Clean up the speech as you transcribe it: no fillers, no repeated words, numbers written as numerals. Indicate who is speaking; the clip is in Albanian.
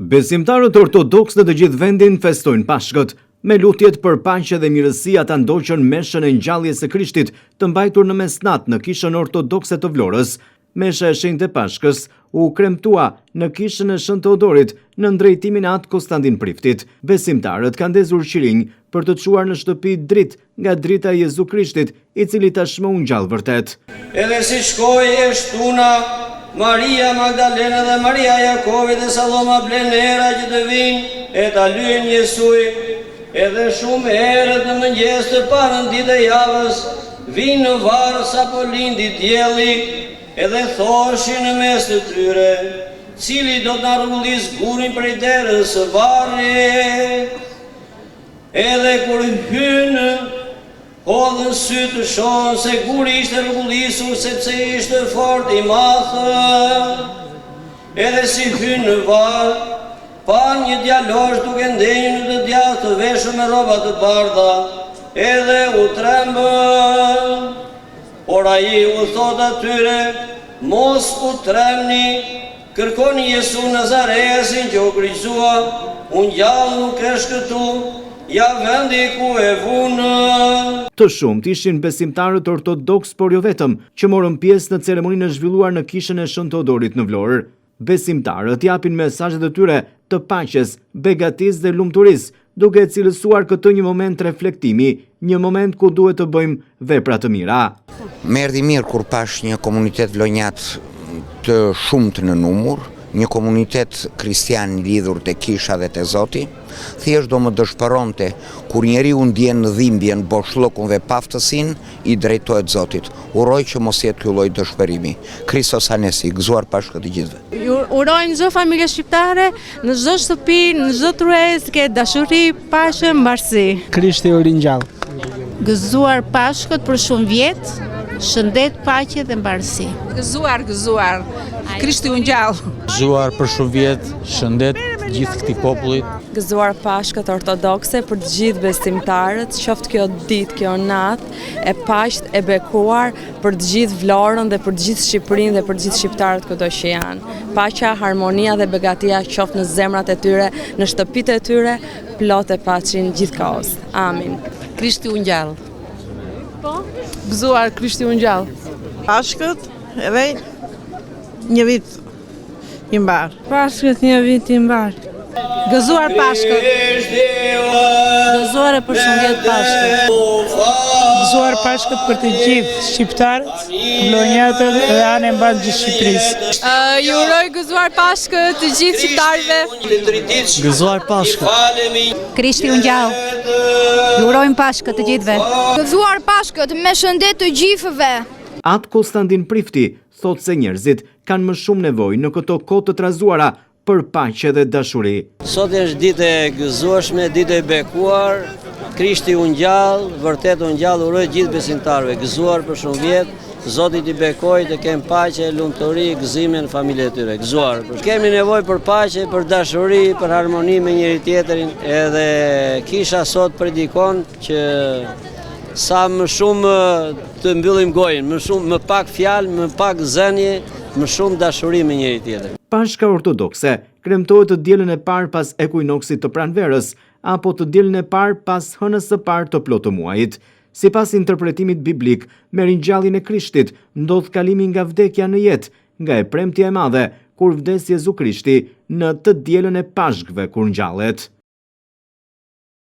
Speaker 1: Besimtarët ortodoks në të gjithë vendin festojnë Pashkët. Me lutjet për paqe dhe mirësi ata ndoqën meshën e ngjalljes së Krishtit të mbajtur në mesnat në kishën ortodokse të Vlorës. Mesha e shenjtë e Pashkës u kremtua në kishën e Shën Teodorit në drejtimin e Atë Konstantin Priftit. Besimtarët kanë ndezur qirinj për të çuar në shtëpi dritë nga drita e Jezu Krishtit, i cili tashmë u ngjall vërtet.
Speaker 2: Edhe si shkoi e shtuna Maria Magdalena dhe Maria Jakovi dhe Saloma blenera që të vinë e ta lyejnë Jesuj, edhe shumë herët në mëngjes të parën ditë e javës vinë në varë sapo lindi dielli, edhe thoshin në mes të tyre, cili do të na rrugullis gurin prej derës së varrit. Edhe kur hynë, hodhën sy të shohën se guri ishte rrugullisur sepse ishte fort i madh. Edhe si hynë në varr, pa një djalosh duke ndenjur në të djathtë të veshur me rroba të bardha, edhe u trembën. Por ai u thot atyre, mos u tremni, kërkoni Jesu Nazaresin që u kryqësua, unë gjallë nuk është këtu, ja vendi ku e vunë.
Speaker 1: Të shumt ishin besimtarët ortodoks, por jo vetëm, që morën pjesë në ceremoninë e zhvilluar në kishën e Shën Teodorit në Vlorë. Besimtarët japin mesazhet e tyre të paqes, begatisë dhe lumturisë, duke cilësuar këtë një moment reflektimi, një moment ku duhet të bëjmë vepra të mira.
Speaker 3: Më erdhi mirë kur pash një komunitet vlonjat të shumtë në numër, një komunitet kristian lidhur te kisha dhe te Zoti, thjesht do më dëshpëronte kur njeriu ndjen në dhimbjen, boshllokun dhe paftësinë, i drejtohet Zotit. Uroj që mos jetë ky lloj dëshpërimi. Kristos Anesi, gëzuar Pashkë të gjithëve.
Speaker 4: Uroj çdo familje shqiptare, në çdo shtëpi, në çdo tryezë ke dashuri, paqe, mbarësi.
Speaker 5: Krishti u ringjall.
Speaker 4: Gëzuar Pashkët për shumë vjet, shëndet, paqe dhe mbarësi.
Speaker 6: Gëzuar. Krishti u ngjall.
Speaker 5: Gëzuar për shumë vjet, shëndet gjithë këtij popullit.
Speaker 7: Gëzuar Pashkët ortodokse për të gjithë besimtarët, qoftë kjo ditë, kjo natë e paqet e bekuar për të gjithë Vlorën dhe për të gjithë Shqipërinë dhe për të gjithë shqiptarët kudo që janë. Paqja, harmonia dhe begatia qoftë në zemrat e tyre, në shtëpitë e tyre, plot e paqin gjithkohës. Amin.
Speaker 6: Krishti u ngjall.
Speaker 4: Gëzuar Krishti u ngjall.
Speaker 8: Pashkët edhe një vit i mbar.
Speaker 4: Pashkët një vit i mbar.
Speaker 6: Gëzuar Pashkët.
Speaker 4: Gëzuar për shumë vjet Pashkët.
Speaker 5: Gëzuar Pashkët për të gjithë shqiptarët, vlonjatët dhe anën mban gjithë Shqipërisë.
Speaker 4: Ju uroj gëzuar Pashkët të gjithë shqiptarëve.
Speaker 5: Gëzuar Pashkët.
Speaker 9: Krishti u ngjall. Ju urojmë Pashkët të gjithëve.
Speaker 10: Gëzuar Pashkët me shëndet të gjithëve.
Speaker 1: Atë Konstantin Prifti thot se njerëzit kanë më shumë nevojë në këto kohë të trazuara për paqe dhe dashuri.
Speaker 2: Sot është ditë e gëzueshme, ditë e bekuar. Krishti u ngjall, vërtet u ngjall, uroj gjithë besimtarëve, gëzuar për shumë vjet. Zoti t'i bekojë të kemë paqe, lumturi, gëzime në familjet e tyre. Gëzuar. Kemi nevojë për paqe, për dashuri, për harmoni me njëri tjetrin. Edhe kisha sot predikon që sa më shumë të mbyllim gojën, më pak fjalë, më pak zënje, më shumë dashuri me njëri tjetrin.
Speaker 1: Pashka ortodokse kremtohet të dielën e parë pas ekuinoksit të pranverës, apo të dielën e parë pas hënës së parë të plotë muajit. Sipas interpretimit biblik, me ringjalljen e Krishtit ndodh kalimi nga vdekja në jetë, nga e premtja e madhe kur vdes Jezu Krishti në të dielën e Pashkëve kur ngjallet.